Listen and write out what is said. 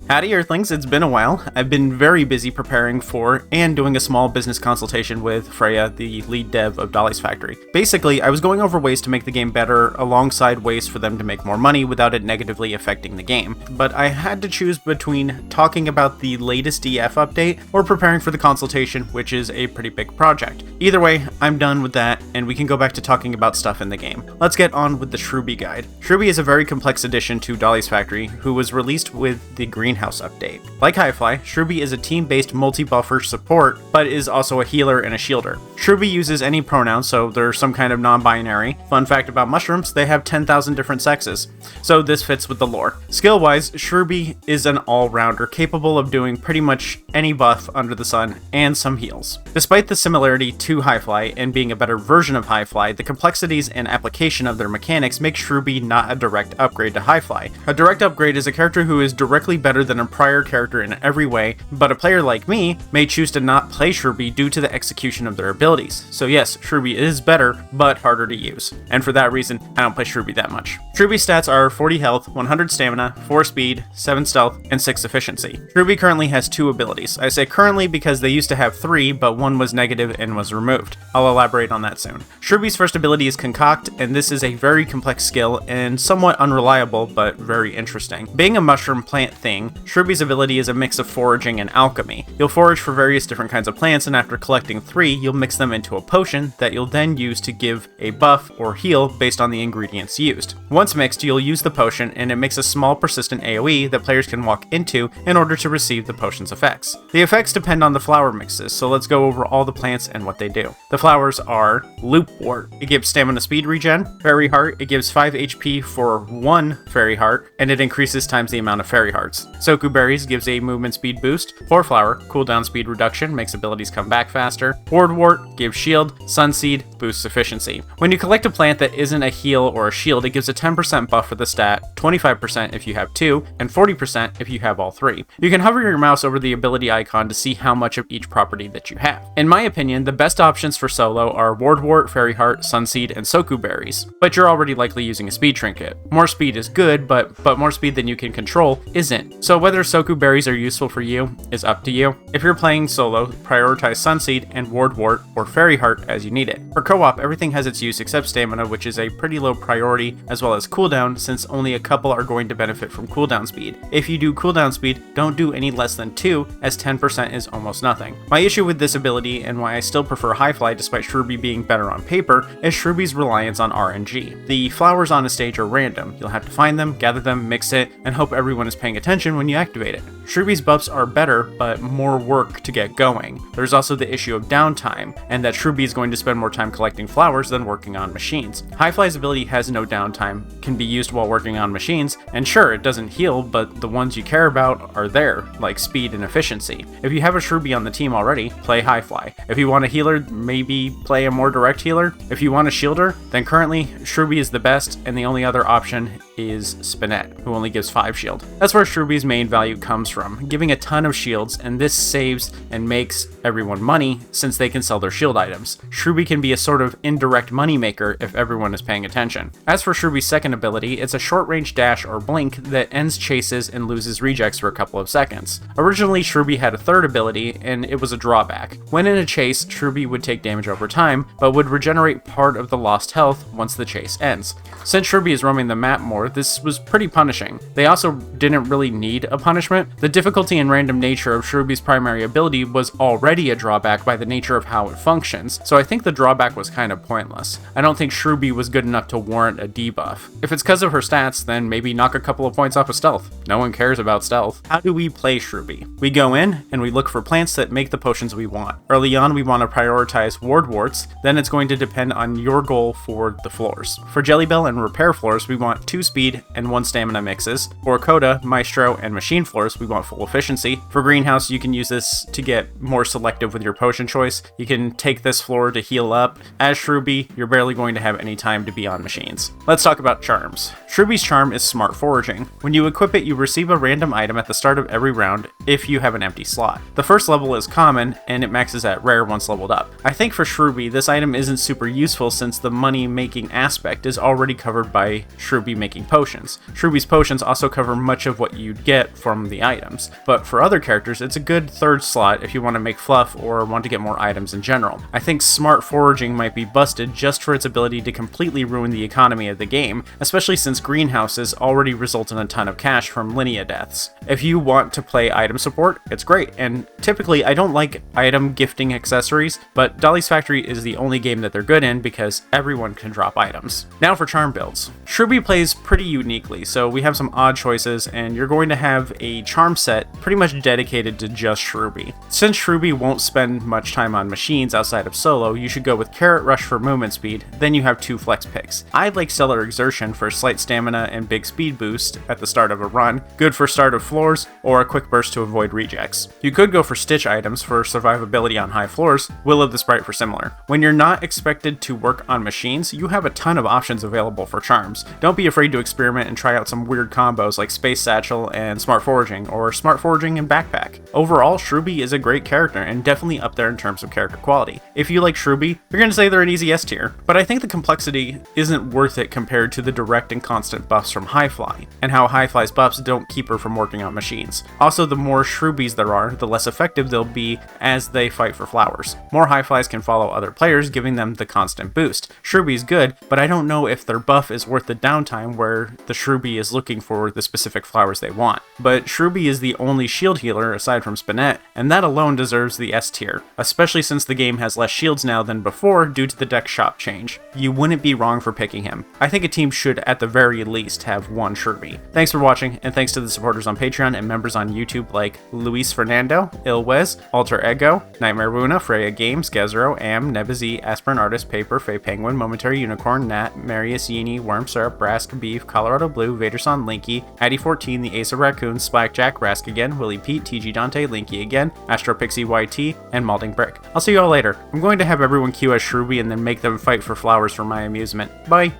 Howdy Earthlings, it's been a while. I've been very busy preparing for and doing a small business consultation with Freya, the lead dev of Dolly's factory. Basically, I was going over ways to make the game better alongside ways for them to make more money without it negatively affecting the game. But I had to choose between talking about the latest DF update or preparing for the consultation, which is a pretty big project. Either way, I'm done with that and we can go back to talking about stuff in the game. Let's get on with the Shrubi guide. Shrubi is a very complex addition to Dolly's factory who was released with the Greenhouse update. Like Highfly, Shrubi is a team-based multi-buffer support, but is also a healer and a shielder. Shrubi uses any pronoun, so they're some kind of non-binary. Fun fact about mushrooms, they have 10,000 different sexes, so this fits with the lore. Skill-wise, Shrubi is an all-rounder, capable of doing pretty much any buff under the sun, and some heals. Despite the similarity to Highfly and being a better version of Highfly, the complexities and application of their mechanics make Shrubi not a direct upgrade to Highfly. A direct upgrade is a character who is directly better than a prior character in every way, but a player like me may choose to not play Shrubi due to the execution of their abilities. So yes, Shrubi is better, but harder to use. And for that reason, I don't play Shrubi that much. Shrubi's stats are 40 health, 100 stamina, 4 speed, 7 stealth, and 6 efficiency. Shrubi currently has 2 abilities. I say currently because they used to have 3, but one was negative and was removed. I'll elaborate on that soon. Shrubi's first ability is Concoct, and this is a very complex skill and somewhat unreliable, but very interesting. Being a mushroom plant thing, Shrubi's ability is a mix of foraging and alchemy. You'll forage for various different kinds of plants, and after collecting 3, you'll mix them into a potion that you'll then use to give a buff or heal based on the ingredients used. Once mixed, you'll use the potion, and it makes a small persistent AoE that players can walk into in order to receive the potion's effects. The effects depend on the flower mixes, so let's go over all the plants and what they do. The flowers are Loopwort. It gives stamina speed regen. Fairy Heart. It gives 5 HP for 1 Fairy Heart, and it increases times the amount of Fairy Hearts. Soku Berries gives a movement speed boost. Flower, cooldown speed reduction, makes abilities come back faster. Wardwort gives shield. Sunseed boosts efficiency. When you collect a plant that isn't a heal or a shield, it gives a 10% buff for the stat, 25% if you have 2, and 40% if you have all 3. You can hover your mouse over the ability icon to see how much of each property that you have. In my opinion, the best options for solo are Wardwort, Fairy Heart, Sunseed, and Soku Berries, but you're already likely using a speed trinket. More speed is good, but more speed than you can control isn't. So whether Soku Berries are useful for you is up to you. If you're playing solo, prioritize Sunseed and Wardwort or Fairy Heart as you need it. For co-op, everything has its use except stamina, which is a pretty low priority, as well as cooldown, since only a couple are going to benefit from cooldown speed. If you do cooldown speed, don't do any less than 2, as 10% is almost nothing. My issue with this ability, and why I still prefer Highfly despite Shrubi being better on paper, is Shrubi's reliance on RNG. The flowers on a stage are random. You'll have to find them, gather them, mix it, and hope everyone is paying attention when you activate it. Shrubi's buffs are better, but more work to get going. There's also the issue of downtime, and that Shrubi is going to spend more time collecting flowers than working on machines. Highfly's ability has no downtime, can be used while working on machines, and sure, it doesn't heal, but the ones you care about are there, like speed and efficiency. If you have a Shrubi on the team already, play Highfly. If you want a healer, maybe play a more direct healer. If you want a shielder, then currently, Shrubi is the best, and the only other option is Spinette, who only gives 5 shield. That's where Shrubi's main value comes from, giving a ton of shields, and this saves and makes everyone money since they can sell their shield items. Shrubi can be a sort of indirect moneymaker if everyone is paying attention. As for Shrubi's second ability, it's a short-range dash or blink that ends chases and loses rejects for a couple of seconds. Originally, Shrubi had a third ability, and it was a drawback. When in a chase, Shrubi would take damage over time, but would regenerate part of the lost health once the chase ends. Since Shrubi is roaming the map more, this was pretty punishing. They also didn't really need a punishment. The difficulty and random nature of Shrubi's primary ability was already a drawback by the nature of how it functions, so I think the drawback was kind of pointless. I don't think Shrubi was good enough to warrant a debuff. If it's because of her stats, then maybe knock a couple of points off of stealth. No one cares about stealth. How do we play Shrubi? We go in and we look for plants that make the potions we want. Early on, we want to prioritize Wardworts, then it's going to depend on your goal for the floors. For Jellybell and Repair floors, we want 2 speed and 1 stamina mixes. For Coda, Maestro, and Machine floors, we want full efficiency. For Greenhouse, you can use this to get more selective with your potion choice. You can take this floor to heal up. As Shrubi, you're barely going to have any time to be on machines. Let's talk about charms. Shrubi's charm is Smart Foraging. When you equip it, you receive a random item at the start of every round. if you have an empty slot. The first level is common, and it maxes at rare once leveled up. I think for Shrubi, this item isn't super useful since the money-making aspect is already covered by Shrubi making potions. Shrubi's potions also cover much of what you'd get from the items, but for other characters, it's a good third slot if you want to make fluff or want to get more items in general. I think smart foraging might be busted just for its ability to completely ruin the economy of the game, especially since greenhouses already result in a ton of cash from Linea deaths. If you want to play item support, it's great, and typically I don't like item gifting accessories, but Dolly's Factory is the only game that they're good in because everyone can drop items. Now for charm builds. Shrubi plays pretty uniquely, so we have some odd choices, and you're going to have a charm set pretty much dedicated to just Shrubi. Since Shrubi won't spend much time on machines outside of solo, you should go with Carrot Rush for movement speed, then you have 2 flex picks. I like Stellar Exertion for slight stamina and big speed boost at the start of a run, good for start of floors, or a quick burst to avoid rejects. You could go for Stitch items for survivability on high floors, Will of the Sprite for similar. When you're not expected to work on machines, you have a ton of options available for charms. Don't be afraid to experiment and try out some weird combos like Space Satchel and Smart Foraging, or Smart Foraging and Backpack. Overall, Shrubi is a great character and definitely up there in terms of character quality. If you like Shrubi, you're going to say they're an easy S tier, but I think the complexity isn't worth it compared to the direct and constant buffs from Highfly, and how Highfly's buffs don't keep her from working on machines. Also, the more Shrubis there are, the less effective they'll be as they fight for flowers. More Highflies can follow other players, giving them the constant boost. Shrubi's good, but I don't know if their buff is worth the downtime where the Shrubi is looking for the specific flowers they want. But Shrubi is the only shield healer aside from Spinette, and that alone deserves the S tier, especially since the game has less shields now than before due to the deck shop change. You wouldn't be wrong for picking him. I think a team should at the very least have one Shrubi. Thanks for watching, and thanks to the supporters on Patreon and members on YouTube like Luis Fernando, Ilwez, Alter Ego, Nightmare Wuna, Freya Games, Gezero, Am, Nebazi, Aspirin Artist, Paper, Fey Penguin, Momentary Unicorn, Nat, Marius Yini, Worm Syrup, Brask, Beef, Colorado Blue, Vaderson, Linky, Addy14, The Ace of Raccoon, Spike Jack, Rask again, Willie Pete, TG Dante, Linky again, Astro Pixie YT, and Malding Brick. I'll see you all later. I'm going to have everyone queue as Shrubi and then make them fight for flowers for my amusement. Bye!